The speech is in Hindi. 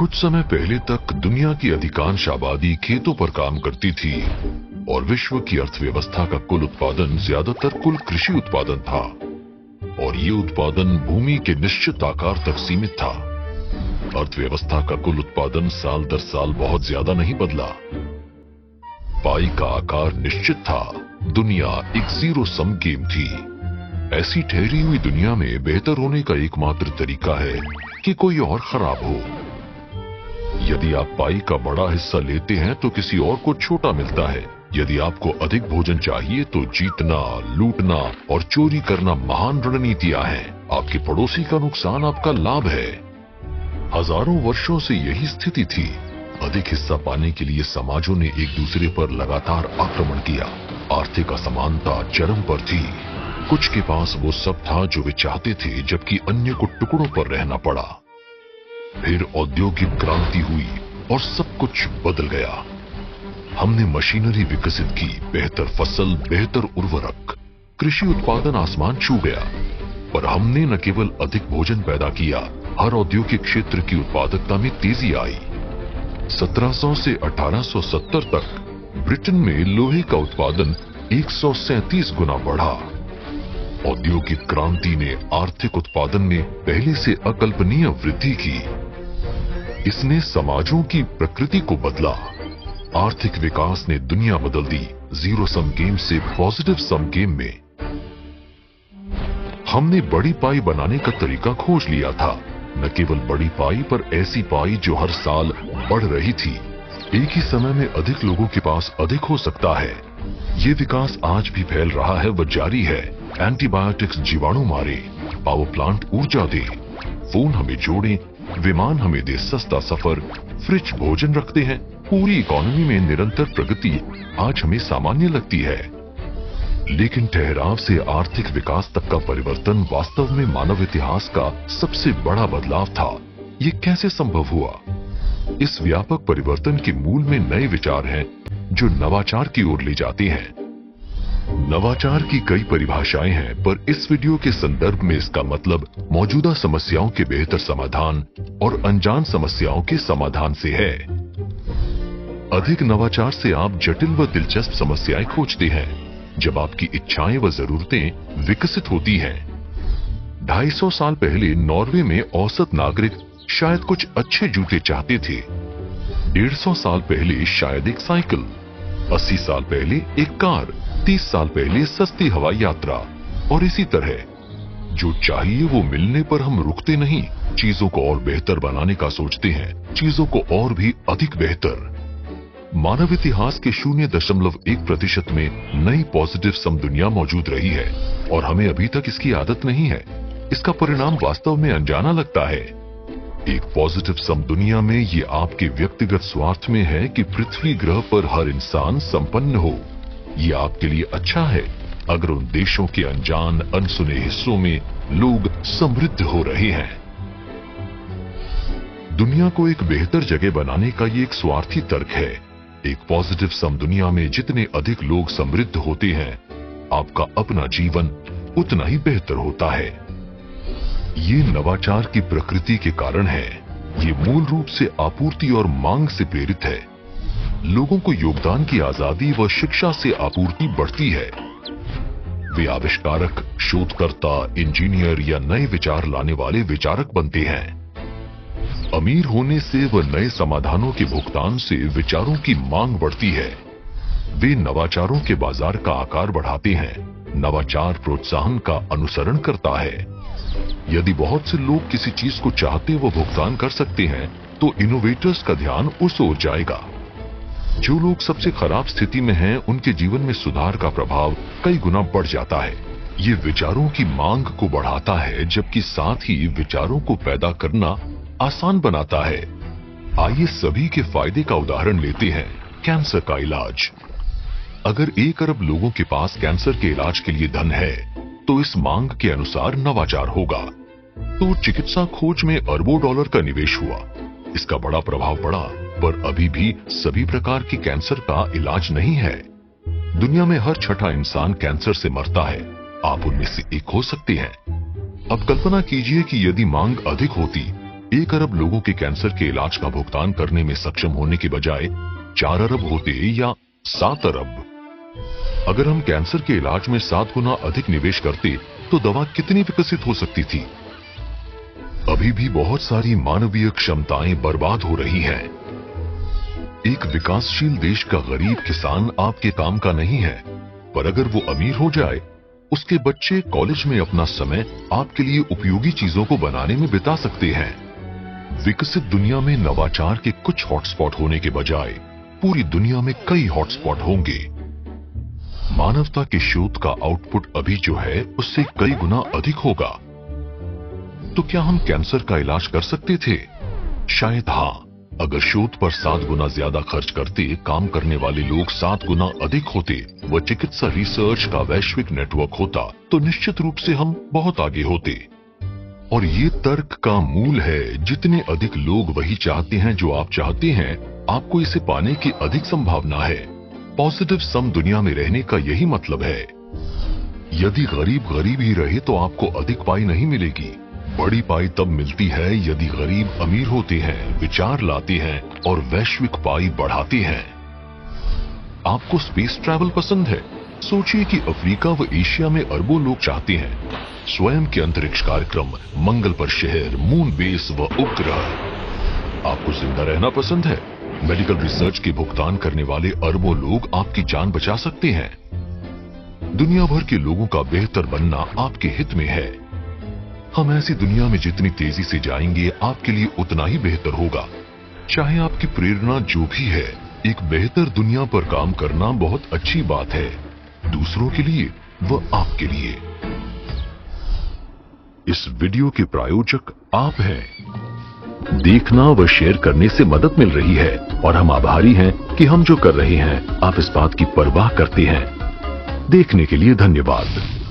कुछ समय पहले तक दुनिया की अधिकांश आबादी खेतों पर काम करती थी और विश्व की अर्थव्यवस्था का कुल उत्पादन ज्यादातर कुल कृषि उत्पादन था और ये उत्पादन भूमि के निश्चित आकार तक सीमित था। अर्थव्यवस्था का कुल उत्पादन साल दर साल बहुत ज्यादा नहीं बदला। पाई का आकार निश्चित था। दुनिया एक जीरो सम गेम थी। ऐसी ठहरी हुई दुनिया में बेहतर होने का एकमात्र तरीका है कि कोई और खराब हो। यदि आप पाई का बड़ा हिस्सा लेते हैं तो किसी और को छोटा मिलता है। यदि आपको अधिक भोजन चाहिए तो जीतना, लूटना और चोरी करना महान रणनीतियां हैं। आपके पड़ोसी का नुकसान आपका लाभ है। हजारों वर्षों से यही स्थिति थी। अधिक हिस्सा पाने के लिए समाजों ने एक दूसरे पर लगातार आक्रमण किया। आर्थिक असमानता चरम पर थी। कुछ के पास वो सब था जो वे चाहते थे, जबकि अन्य को टुकड़ों पर रहना पड़ा। फिर औद्योगिक क्रांति हुई और सब कुछ बदल गया। हमने मशीनरी विकसित की, बेहतर फसल, बेहतर उर्वरक, कृषि उत्पादन आसमान छू गया। पर हमने न केवल अधिक भोजन पैदा किया, हर औद्योगिक क्षेत्र की उत्पादकता में तेजी आई। 1700 से 1870 तक ब्रिटेन में लोहे का उत्पादन 137 गुना बढ़ा। औद्योगिक क्रांति ने आर्थिक उत्पादन में पहले से अकल्पनीय वृद्धि की। इसने समाजों की प्रकृति को बदला। आर्थिक विकास ने दुनिया बदल दी। जीरो सम गेम से पॉजिटिव सम गेम में हमने बड़ी पाई बनाने का तरीका खोज लिया था। न केवल बड़ी पाई, पर ऐसी पाई जो हर साल बढ़ रही थी। एक ही समय में अधिक लोगों के पास अधिक हो सकता है। ये विकास आज भी फैल रहा है, वह जारी है। एंटीबायोटिक्स जीवाणु मारे, पावर प्लांट ऊर्जा दे, फोन हमें जोड़े, विमान हमें दे सस्ता सफर, फ्रिज भोजन रखते हैं। पूरी इकोनॉमी में निरंतर प्रगति आज हमें सामान्य लगती है। लेकिन ठहराव से आर्थिक विकास तक का परिवर्तन वास्तव में मानव इतिहास का सबसे बड़ा बदलाव था। ये कैसे संभव हुआ? इस व्यापक परिवर्तन के मूल में नए विचार हैं जो नवाचार की ओर ले जाते हैं। नवाचार की कई परिभाषाएं हैं, पर इस वीडियो के संदर्भ में इसका मतलब मौजूदा समस्याओं के बेहतर समाधान और अनजान समस्याओं के समाधान से है। अधिक नवाचार से आप जटिल व दिलचस्प समस्याएं खोजते हैं। जब आपकी इच्छाएं व जरूरतें विकसित होती हैं। 250 साल पहले नॉर्वे में औसत नागरिक शायद कुछ अच्छे जूते चाहते थे। 150 साल पहले शायद एक साइकिल, 80 साल पहले एक कार, 30 साल पहले सस्ती हवाई यात्रा। और इसी तरह जो चाहिए वो मिलने पर हम रुकते नहीं, चीजों को और बेहतर बनाने का सोचते हैं, चीजों को और भी अधिक बेहतर। मानव इतिहास के 0.1% में नई पॉजिटिव सम दुनिया मौजूद रही है और हमें अभी तक इसकी आदत नहीं है। इसका परिणाम वास्तव में अनजाना लगता है। एक पॉजिटिव सम दुनिया में ये आपके व्यक्तिगत स्वार्थ में है कि पृथ्वी ग्रह पर हर इंसान संपन्न हो। ये आपके लिए अच्छा है अगर उन देशों के अनजान अनसुने हिस्सों में लोग समृद्ध हो रहे हैं। दुनिया को एक बेहतर जगह बनाने का ये एक स्वार्थी तर्क है। एक पॉजिटिव सम दुनिया में जितने अधिक लोग समृद्ध होते हैं, आपका अपना जीवन उतना ही बेहतर होता है। ये नवाचार की प्रकृति के कारण है। ये मूल रूप से आपूर्ति और मांग से प्रेरित है। लोगों को योगदान की आजादी व शिक्षा से आपूर्ति बढ़ती है। वे आविष्कारक, शोधकर्ता, इंजीनियर या नए विचार लाने वाले विचारक बनते हैं। अमीर होने से व नए समाधानों के भुगतान से विचारों की मांग बढ़ती है। वे नवाचारों के बाजार का आकार बढ़ाते हैं। नवाचार प्रोत्साहन का अनुसरण करता है। यदि बहुत से लोग किसी चीज को चाहते व भुगतान कर सकते हैं, तो इनोवेटर्स का ध्यान उस ओर जाएगा। जो लोग सबसे खराब स्थिति में हैं, उनके जीवन में सुधार का प्रभाव कई गुना बढ़ जाता है। ये विचारों की मांग को बढ़ाता है, जबकि साथ ही विचारों को पैदा करना आसान बनाता है। आइए सभी के फायदे का उदाहरण लेते हैं। कैंसर का इलाज। अगर 1 अरब लोगों के पास कैंसर के इलाज के लिए धन है, तो इस मांग के अनुसार नवाचार होगा। तो चिकित्सा खोज में अरबों डॉलर का निवेश हुआ। इसका बड़ा प्रभाव पड़ा, पर अभी भी सभी प्रकार के कैंसर का इलाज नहीं है। दुनिया में हर छठा इंसान कैंसर से मरता है। आप उनमें से एक हो सकते हैं। अब कल्पना कीजिए कि यदि मांग अधिक होती, 1 अरब लोगों के कैंसर के इलाज का भुगतान करने में सक्षम होने के बजाय 4 अरब होते या 7 अरब। अगर हम कैंसर के इलाज में 7 गुना अधिक निवेश करते तो दवा कितनी विकसित हो सकती थी। अभी भी बहुत सारी मानवीय क्षमताएं बर्बाद हो रही हैं। एक विकासशील देश का गरीब किसान आपके काम का नहीं है, पर अगर वो अमीर हो जाए, उसके बच्चे कॉलेज में अपना समय आपके लिए उपयोगी चीजों को बनाने में बिता सकते हैं। विकसित दुनिया में नवाचार के कुछ हॉटस्पॉट होने के बजाय पूरी दुनिया में कई हॉटस्पॉट होंगे। मानवता के शोध का आउटपुट अभी जो है उससे कई गुना अधिक होगा। तो क्या हम कैंसर का इलाज कर सकते थे? शायद हाँ। अगर शोध पर 7 गुना ज्यादा खर्च करते, काम करने वाले लोग 7 गुना अधिक होते, व चिकित्सा रिसर्च का वैश्विक नेटवर्क होता, तो निश्चित रूप से हम बहुत आगे होते। और ये तर्क का मूल है, जितने अधिक लोग वही चाहते हैं जो आप चाहते हैं, आपको इसे पाने की अधिक संभावना है। पॉजिटिव सम दुनिया में रहने का यही मतलब है। यदि गरीब गरीब ही रहे तो आपको अधिक पाई नहीं मिलेगी। बड़ी पाई तब मिलती है यदि गरीब अमीर होते हैं, विचार लाते हैं और वैश्विक पाई बढ़ाते हैं। आपको स्पेस ट्रैवल पसंद है? सोचिए कि अफ्रीका व एशिया में अरबों लोग चाहते हैं स्वयं के अंतरिक्ष कार्यक्रम, मंगल पर शहर, मून बेस व उपग्रह। आपको जिंदा रहना पसंद है? मेडिकल रिसर्च के भुगतान करने वाले अरबों लोग आपकी जान बचा सकते हैं। दुनिया भर के लोगों का बेहतर बनना आपके हित में है। हम ऐसी दुनिया में जितनी तेजी से जाएंगे, आपके लिए उतना ही बेहतर होगा। चाहे आपकी प्रेरणा जो भी है, एक बेहतर दुनिया पर काम करना बहुत अच्छी बात है, दूसरों के लिए व आपके लिए। इस वीडियो के प्रायोजक आप हैं। देखना व शेयर करने से मदद मिल रही है और हम आभारी हैं कि हम जो कर रहे हैं आप इस बात की परवाह करते हैं। देखने के लिए धन्यवाद।